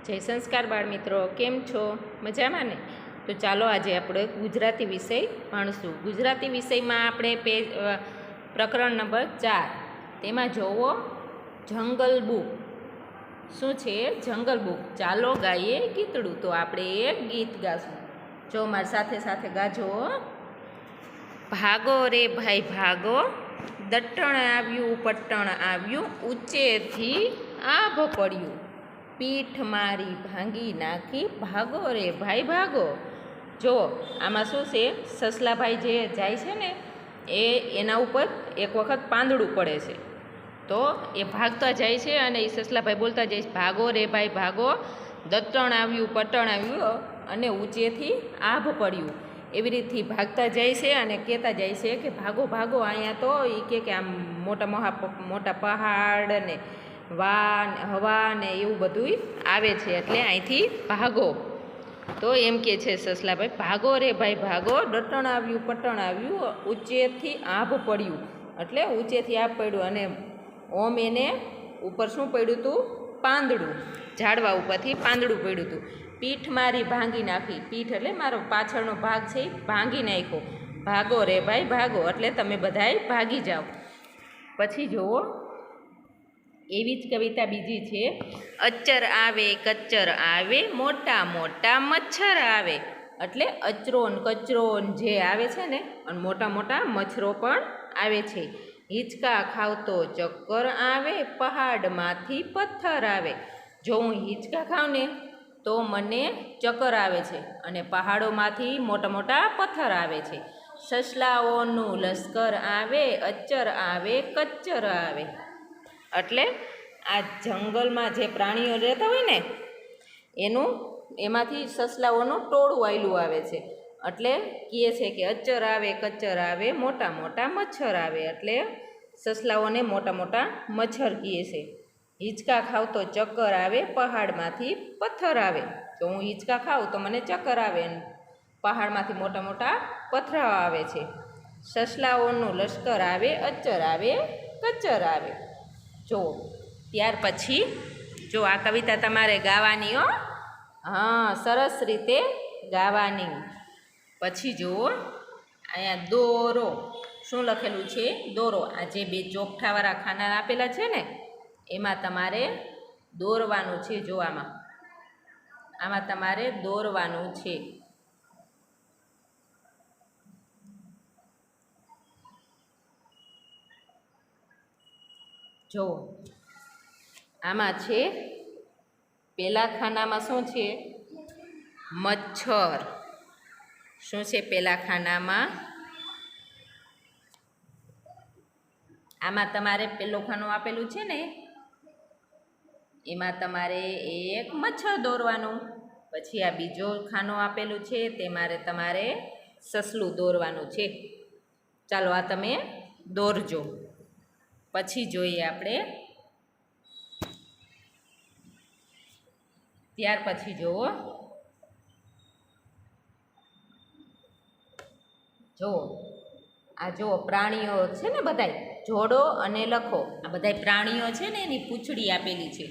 જય સંસ્કાર બાળ મિત્રો, કેમ છો? મજામાં ને? તો ચાલો આજે આપણે ગુજરાતી વિષય ભણશું. ગુજરાતી વિષયમાં આપણે પ્રકરણ નંબર 4 તેમાં જોવો જંગલ બુક. શું છે જંગલ બુક? ચાલો ગાઈએ ગીતડું. તો આપણે એક ગીત ગાશું. જો મારી સાથે સાથે ગાજો. ભાગો રે ભાઈ ભાગો, દટ્ટણ આવ્યું પટ્ટણ આવ્યું, ઊંચેથી આભ પડ્યું, પીઠ મારી ભાંગી નાખી, ભાગો રે ભાઈ ભાગો. જો આમાં શું છે, સસલાભાઈ જે જાય છે ને એના ઉપર એક વખત પાંદડું પડે છે, તો એ ભાગતા જાય છે અને એ સસલાભાઈ બોલતા જાય છે, ભાગો રે ભાઈ ભાગો, દટ્ટણ આવ્યું પટ્ટણ આવ્યું અને ઊંચેથી આભ પડ્યું. એવી રીતથી ભાગતા જાય છે અને કહેતા જાય છે કે ભાગો ભાગો, અહીંયા તો એ કે આમ મોટા પહાડ ને હવા ને એવું બધું આવે છે, એટલે અહીંથી ભાગો. તો એમ કે છે સસલાભાઈ, ભાગો રે ભાઈ ભાગો, દટ્ટણ આવ્યું પટ્ટણ આવ્યું, ઊંચેથી આભ પડ્યું. એટલે ઊંચેથી આભ પડ્યું અને ઓમ એને ઉપર શું પડ્યું હતું? પાંદડું. ઝાડવા ઉપરથી પાંદડું પડ્યું હતું. પીઠ મારી ભાંગી નાખી. પીઠ એટલે મારો પાછળનો ભાગ છે એ ભાંગી નાખ્યો. ભાગો રે ભાઈ ભાગો, એટલે તમે બધાય ભાગી જાઓ. પછી જુઓ એવી જ કવિતા બીજી છે. અચ્ચર આવે કચ્ચર આવે, મોટા મોટા મચ્છર આવે. એટલે અચરો ને કચરો જે આવે છે ને, અને મોટા મોટા મચ્છરો પણ આવે છે. હિંચકા ખાવતો ચક્કર આવે, પહાડમાંથી પથ્થર આવે. જો હું હિંચકા ખાઉં ને તો મને ચક્કર આવે છે અને પહાડોમાંથી મોટા મોટા પથ્થર આવે છે. સસલાઓનું લશ્કર આવે, અચ્ચર આવે કચ્ચર આવે. એટલે આ જંગલમાં જે પ્રાણીઓ રહેતા હોય ને એમાંથી સસલાઓનું ટોળું આવેલું આવે છે. એટલે કહે છે કે અચ્ચર આવે કચ્ચર આવે, મોટા મોટા મચ્છર આવે. એટલે સસલાઓને મોટા મોટા મચ્છર કહે છે. હિંચકા ખાવ તો ચક્કર આવે, પહાડમાંથી પથ્થર આવે. જો હું હિંચકા ખાઉં તો મને ચક્કર આવે અને પહાડમાંથી મોટા મોટા પથ્થર આવે છે. સસલાઓનું લશ્કર આવે, અચ્ચર આવે કચ્ચર આવે. જો ત્યાર પછી જો આ કવિતા તમારે ગાવાની હો, હા, સરસ રીતે ગાવાની. પછી જુઓ અહીંયા દોરો. શું લખેલું છે? દોરો. આ જે બે ચોકઠાવાળા ખાના આપેલા છે ને એમાં તમારે દોરવાનું છે. જો આમાં તમારે દોરવાનું છે. જો આમાં છે પેલા ખાનામાં શું છે? મચ્છર. શું છે પેલા ખાનામાં? આમાં તમારે પેલો ખાનું આપેલું છે ને એમાં તમારે એક મચ્છર દોરવાનું. પછી આ બીજો ખાનું આપેલું છે તમારે સસલું દોરવાનું છે. ચાલો આ તમે દોરજો. પછી જોઈએ આપણે ત્યાર પછી જુઓ આ જુઓ પ્રાણીઓ છે ને બધાય, જોડો અને લખો. આ બધાય પ્રાણીઓ છે ને એની પૂંછડી આપેલી છે,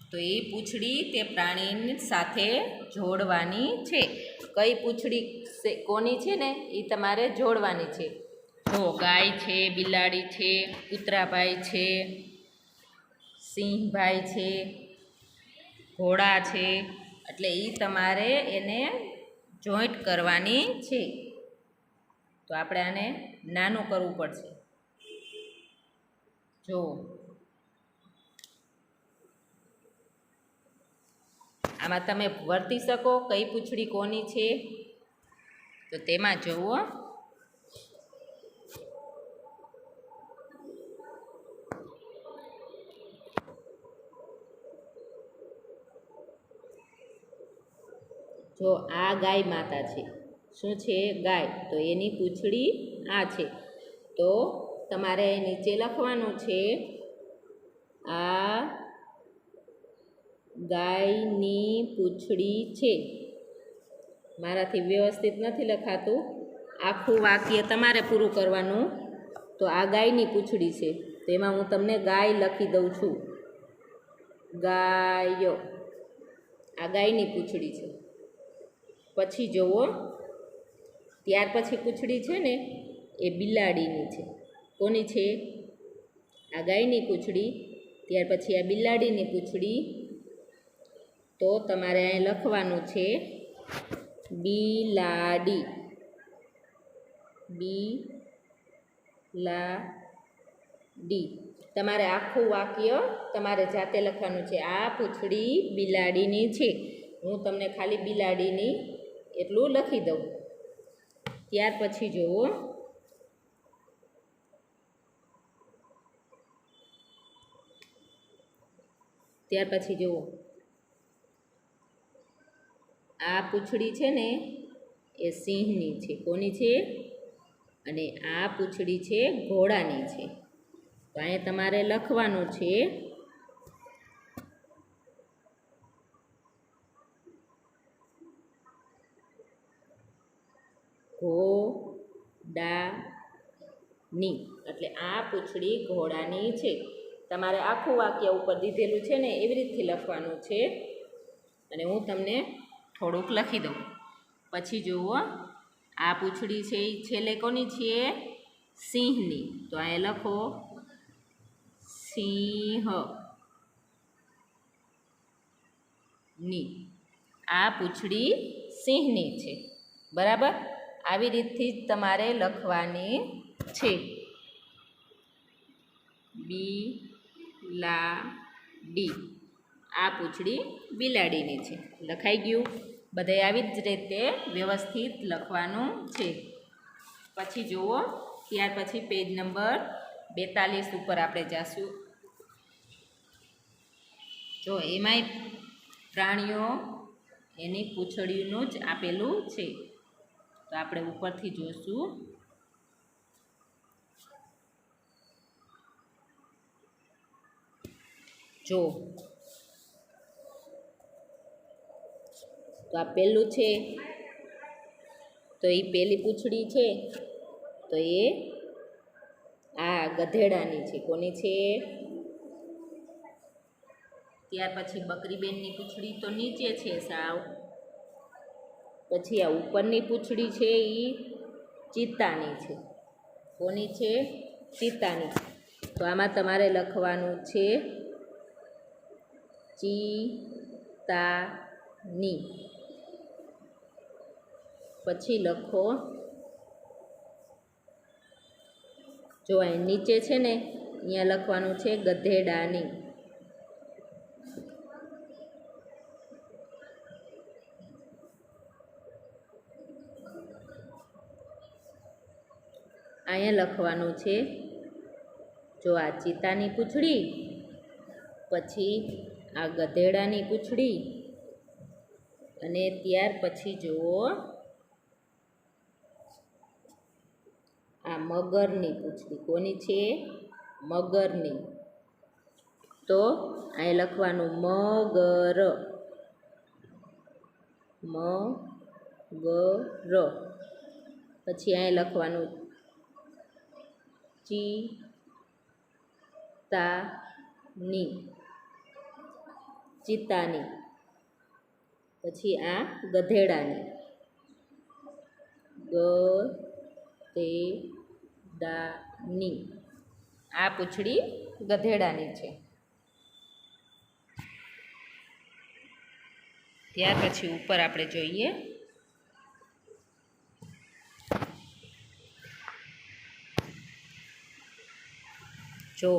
તો એ પૂંછડી તે પ્રાણીની સાથે જોડવાની છે. કઈ પૂંછડી કોની છે ને એ તમારે જોડવાની છે. જો ગાય છે, બિલાડી છે, કૂતરાભાઈ છે, સિંહભાઈ છે, ઘોડા છે. એટલે એ તમારે એને જોઈન્ટ કરવાની છે. તો આપણે આને નાનું કરવું પડશે. જો આમાં તમે વર્તી શકો કઈ પૂંછડી કોની છે. તો તેમાં જુઓ આ ગાય માતા છે. શું છે? ગાય. તો એની પૂંછડી આ છે. તો તમારે નીચે લખવાનું છે આ ગાયની પૂંછડી છે. મારાથી વ્યવસ્થિત નથી લખાતું, આખું વાક્ય તમારે પૂરું કરવાનું. તો આ ગાયની પૂંછડી છે, તો એમાં હું તમને ગાય લખી દઉં છું. ગાય, આ ગાયની પૂંછડી છે. પછી જુઓ, ત્યાર પછી પૂંછડી છે ને એ બિલાડીની છે. કોની છે? આ ગાયની પૂંછડી. ત્યાર પછી આ બિલાડીની પૂંછડી. તો તમારે અહીં લખવાનું છે બિલાડી. બિલાડી. તમારે આખું વાક્ય તમારે જાતે લખવાનું છે. આ પૂંછડી બિલાડીની છે. હું તમને ખાલી બિલાડીની એટલું લખી દઉં. ત્યાર પછી જુઓ, આ પૂંછડી છે ને એ સિંહની છે. કોની છે? અને આ પૂંછડી છે ઘોડાની છે. તો અહીંયા તમારે લખવાનું છે ઘોડાની. એટલે આ પૂંછડી ઘોડાની છે. તમારે આખું વાક્ય ઉપર દીધેલું છે ને એવી રીતથી લખવાનું છે. અને હું તમને થોડુંક લખી દઉં. પછી જુઓ, આ પૂંછડી છે એ છેલ્લે કોની છે? સિંહની. તો અહીં લખો સિંહની. આ પૂંછડી સિંહની છે. બરાબર? આવી રીતથી જ તમારે લખવાની છે. બિલાડી. આ પૂંછડી બિલાડીની છે. લખાઈ ગયું? બધાય આવી જ રીતે વ્યવસ્થિત લખવાનું છે. પછી જુઓ, ત્યાર પછી પેજ નંબર 42 ઉપર આપણે જાશું. જો એમાંય પ્રાણીઓ એની પૂંછડીનું જ આપેલું છે. તો આપણે ઉપરથી જોઈશું. જો તો આ પહેલું છે. તો એ પહેલી પૂંછડી છે તો એ આ ગધેડાની છે. કોની છે? ત્યાર પછી બકરીબેનની પૂંછડી તો નીચે છે સાવ. પછી આ ઉપરની પૂંછડી છે એ ચિત્તાની છે. કોની છે? ચિત્તાની. તો આમાં તમારે લખવાનું છે ચિત્તાની. પછી લખો, જો અહીં નીચે છે ને અહીંયા લખવાનું છે ગધેડાની. અહીંયા લખવાનું છે, જો આ ચિત્તાની પૂંછડી, પછી આ ગધેડાની પૂંછડી, અને ત્યાર પછી જુઓ આ મગરની પૂંછડી. કોની છે? મગરની. તો અહીં લખવાનું મગર. મગર. પછી અહીં લખવાનું ચિત્તાની. ચિત્તાની. પછી આ ગધેડાની. ગધેડાની. આ પૂંછડી ગધેડાની છે. ત્યાર પછી ઉપર આપણે જોઈએ, જો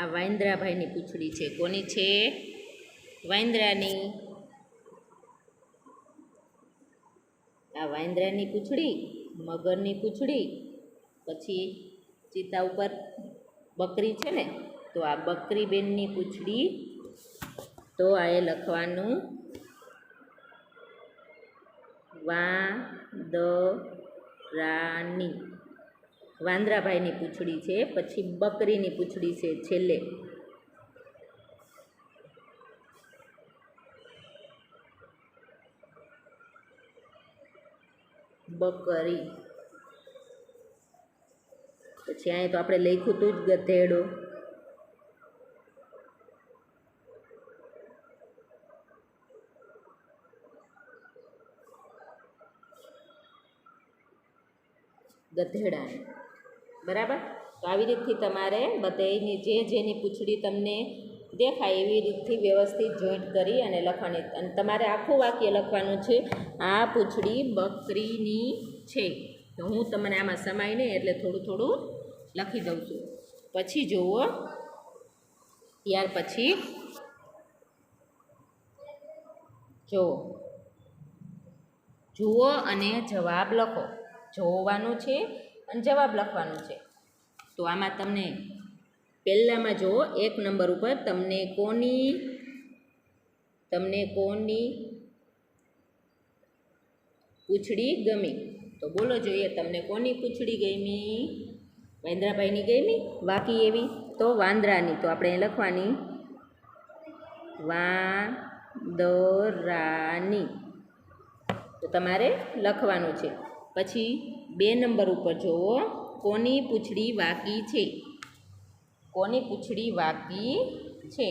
આ વાંદરાભાઈની પૂંછડી છે. કોની છે? વાંદરાની. આ વાંદરાની પૂંછડી, મગરની પૂંછડી, પછી ચિત્તા ઉપર બકરી છે ને, તો આ બકરીબેનની પૂંછડી. તો આ એ લખવાનું વાંદરાની. વાંદરાભાઈની પૂંછડી છે. પછી બકરીની પૂંછડી છે છેલ્લે. બકરી. પછી અહીંયા તો આપણે લખ્યું હતું જ ગધેડો. ગધેડા. બરાબર. તો આવી રીતથી તમારે બધાની જેની પૂંછડી તમને દેખાય એવી રીતથી વ્યવસ્થિત જોઈન્ટ કરી અને લખવાની. અને તમારે આખું વાક્ય લખવાનું છે, આ પૂંછડી બકરીની છે. તો હું તમને આમાં સમાય નહીં એટલે થોડું થોડું લખી દઉં છું. પછી જુઓ, ત્યાર પછી જુઓ અને જવાબ લખો. જોવાનું છે અને જવાબ લખવાનું છે. તો આમાં તમને પહેલામાં જુઓ, 1 નંબર ઉપર તમને કોની પૂંછડી ગમી? તો બોલો જોઈએ, તમને કોની પૂંછડી ગમી? વાંદરાભાઈની ગમી? વાકી એવી તો વાંદરાની. તો આપણે લખવાની વાંદરાની. તો તમારે લખવાનું છે. પછી 2 નંબર ઉપર જુઓ, કોની પૂંછડી વાકી છે? કોની પૂંછડી વાકી છે?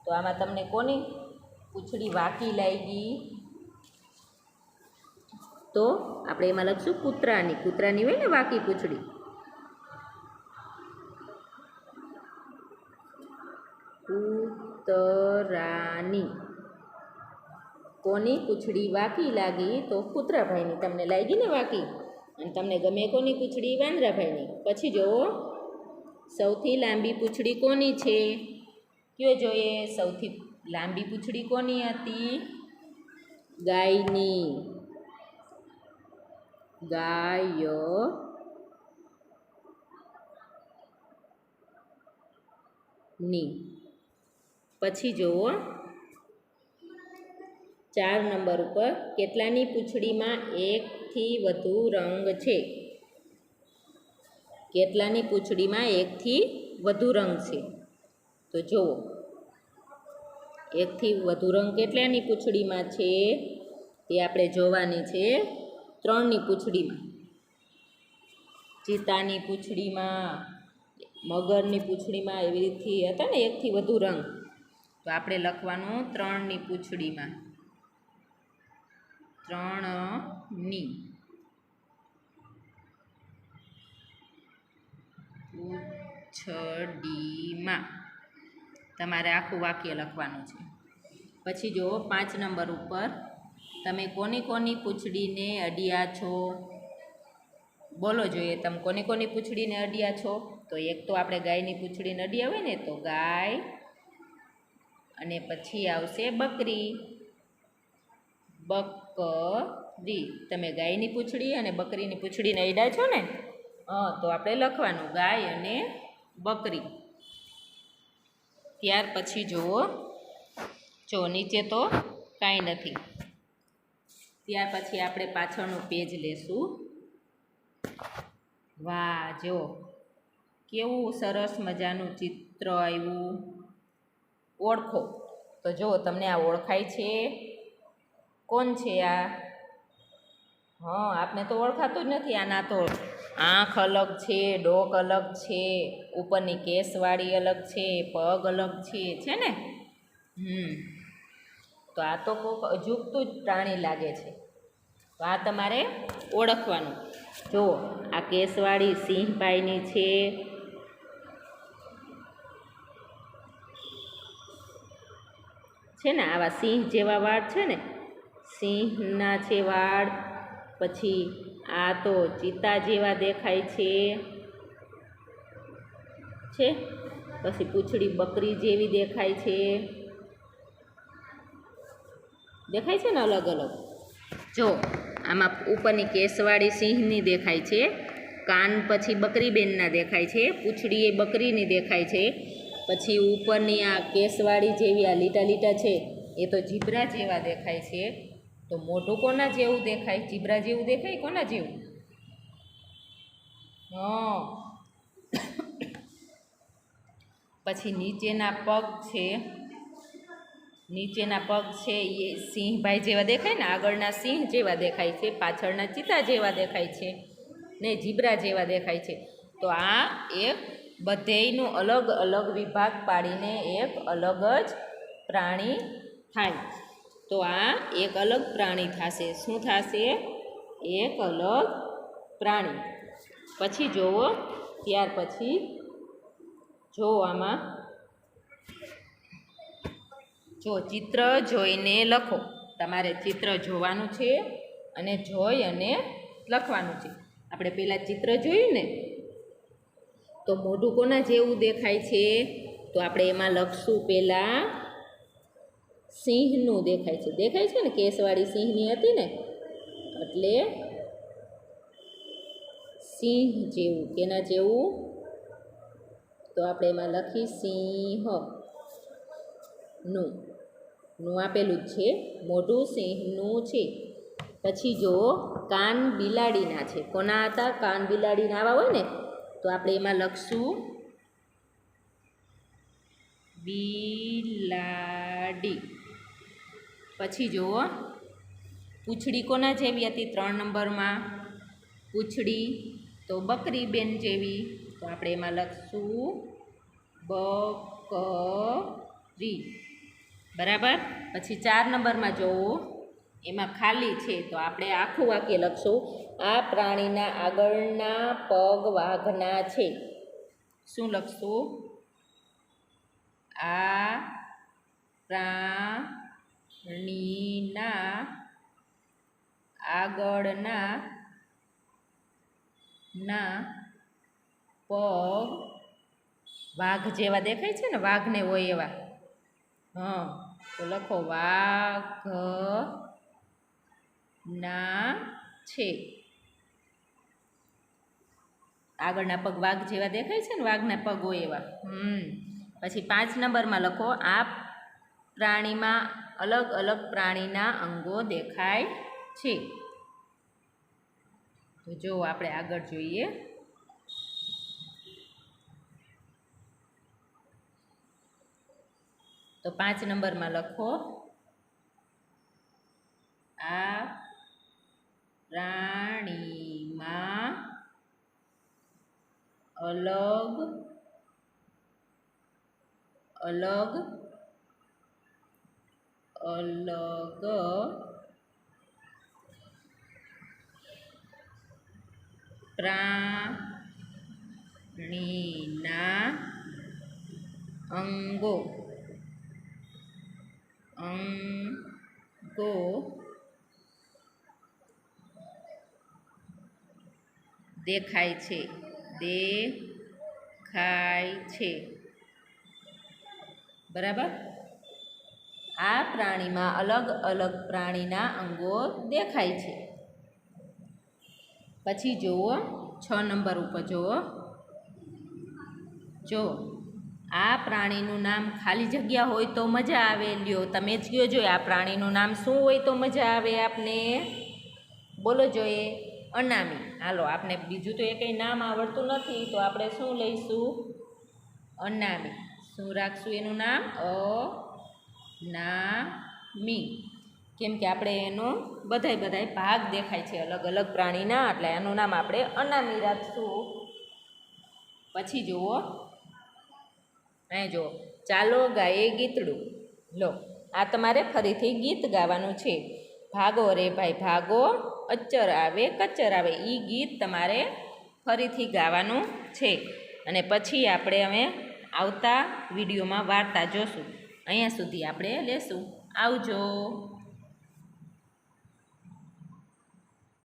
તો આમાં તમને કોની પૂંછડી વાકી લાગી? તો આપણે એમાં લખશું કૂતરાની. કૂતરાની હોય ને વાકી પૂંછડી. કૂતરાની. કોની પૂંછડી વાકી લાગી? તો કૂતરાભાઈની તમને લાગી ને વાકી. અને તમને ગમે કોની પૂંછડી? વાંદરાભાઈની. પછી જુઓ, સૌથી લાંબી પૂંછડી કોની છે? કયો જોઈએ, સૌથી લાંબી પૂંછડી કોની હતી? ગાયની. ગાયની. પછી જુઓ, 4 નંબર ઉપર કેટલાની પૂંછડીમાં 1 થી વધુ રંગ છે? કેટલાની પૂંછડીમાં 1 થી વધુ રંગ છે? તો જુઓ, 1 થી વધુ રંગ કેટલાની પૂંછડીમાં છે? તે આપણે જોવાની છે 3ની પૂંછડીમાં. ચિત્તાની પૂંછડીમાં, મગરની પૂંછડીમાં એવી રીતથી હતા ને 1 થી વધુ રંગ. તો આપણે લખવાનું 3ની પૂંછડીમાં. 3ની પૂંછડીમાં તમારે આખું વાક્ય લખવાનું છે. પછી જુઓ, 5 નંબર ઉપર તમે કોની કોની પૂંછડીને અડ્યા છો? બોલો જોઈએ, તમે કોની કોની પૂંછડીને અડ્યા છો? તો એક તો આપણે ગાયની પૂંછડીને અડ્યા હોય ને, તો ગાય. અને પછી આવશે બકરી. બકરી. તમે ગાયની પૂંછડી અને બકરીની પૂંછડીને અડ્યા છો ને? તો આપણે લખવાનું ગાય અને બકરી. ત્યાર પછી જુઓ, નીચે તો કાંઈ નથી. ત્યાર પછી આપણે પાછળનું પેજ લેશું. વાહ, જુઓ કેવું સરસ મજાનું ચિત્ર આવ્યું. ઓળખો. તો જુઓ, તમને આ ઓળખાય છે? કોણ છે આ? આપને તો ઓળખાતું જ નથી. આના તો આંખ અલગ છે, ડોક અલગ છે, ઉપરની કેસવાળી અલગ છે, પગ અલગ છે ને? તો આ તો કોઈક અજુગતું જ પ્રાણી લાગે છે. તો આ તમારે ઓળખવાનું. જુઓ, આ કેસવાળી સિંહભાઈની છે ને, આવા સિંહ જેવા વાળ છે ને, સિંહના છે વાળ. પછી આ તો ચિત્તા જેવા દેખાય છે. પછી પૂંછડી બકરી જેવી દેખાય છે. દેખાય છે ને અલગ અલગ. જો આમાં ઉપરની કેસવાળી સિંહની દેખાય છે, કાન પછી બકરી બેનના દેખાય છે, પૂંછડી એ બકરીની દેખાય છે. પછી ઉપરની આ કેસવાળી જેવી આ લીટા લીટા છે એ તો જીબ્રા જેવા દેખાય છે. તો મોઢું કોના જેવું દેખાય? જીબ્રા જેવું દેખાય? કોના જેવું? પછી નીચેના પગ છે, એ સિંહભાઈ જેવા દેખાય ને, આગળના સિંહ જેવા દેખાય છે, પાછળના ચિત્તા જેવા દેખાય છે. ને જીબ્રા જેવા દેખાય છે. તો આ એક બધેયનો અલગ અલગ વિભાગ પાડીને એક અલગ જ પ્રાણી થાય. તો આ એક અલગ પ્રાણી થશે. શું થશે? એક અલગ પ્રાણી. પછી જુઓ, ત્યાર પછી જો આમાં જો ચિત્ર જોઈને લખો. તમારે ચિત્ર જોવાનું છે અને જોઈ અને લખવાનું છે. આપણે પહેલાં ચિત્ર જોયું ને, તો મોઢું કોના જેવું દેખાય છે? તો આપણે એમાં લખશું પહેલાં સિંહનું દેખાય છે. દેખાય છે ને, કેસવાળી સિંહની હતી ને, એટલે સિંહ જેવું. કેના જેવું? તો આપણે એમાં લખી સિંહ નું આપેલું જ છે. મોઢું સિંહનું છે. પછી જો કાન બિલાડીના છે. કોના હતા? કાન બિલાડીના આવા હોય ને, તો આપણે એમાં લખશું બિલાડી. પછી જુઓ, પૂંછડી કોના જેવી હતી? 3 નંબરમાં પૂંછડી તો બકરી બેન જેવી. તો આપણે એમાં લખશું બકરી. બરાબર. પછી 4 નંબરમાં જુઓ, એમાં ખાલી છે. તો આપણે આખું વાક્ય લખશું, આ પ્રાણીના આગળના પગ વાઘના છે. શું લખશું? આ પ્રાણીના આગળના પગ વાઘ જેવા દેખાય છે ને, વાઘને હોય એવા. તો લખો વાઘના છે. આગળના પગ વાઘ જેવા દેખાય છે ને, વાઘના પગ હોય એવા. પછી 5 નંબરમાં લખો, આ પ્રાણીમાં અલગ અલગ પ્રાણીના અંગો દેખાય છે. તો જો આપણે આગળ જોઈએ. તો 5 નંબરમાં લખો, આ પ્રાણીમાં અલગ અલગ પ્રાણીના અંગો દેખાય છે. બરાબર. આ પ્રાણીમાં અલગ અલગ પ્રાણીના અંગો દેખાય છે. પછી જુઓ 6 નંબર ઉપર જો આ પ્રાણીનું નામ ખાલી જગ્યા હોય તો મજા આવે. લ્યો તમે જ કયો જોઈએ, આ પ્રાણીનું નામ શું હોય તો મજા આવે આપને? બોલો જોઈએ. અનામી. હાલો, આપને બીજું તો એ કંઈ નામ આવડતું નથી, તો આપણે શું લઈશું? અનામી. શું રાખશું એનું નામ? અનામી. કેમ કે આપણે એનો બધાય ભાગ દેખાય છે અલગ અલગ પ્રાણીના, એટલે એનું નામ આપણે અનામી રાખશું. પછી જુઓ, અહીં જુઓ, ચાલો ગાયે ગીતડું. લો, આ તમારે ફરીથી ગીત ગાવાનું છે. ભાગો રે ભાઈ ભાગો, અચ્ચર આવે કચ્ચર આવે. એ ગીત તમારે ફરીથી ગાવાનું છે. અને પછી આપણે હવે આવતા વિડીયોમાં વાર્તા જોશું. અહીંયા સુધી આપણે લેશું. આવજો.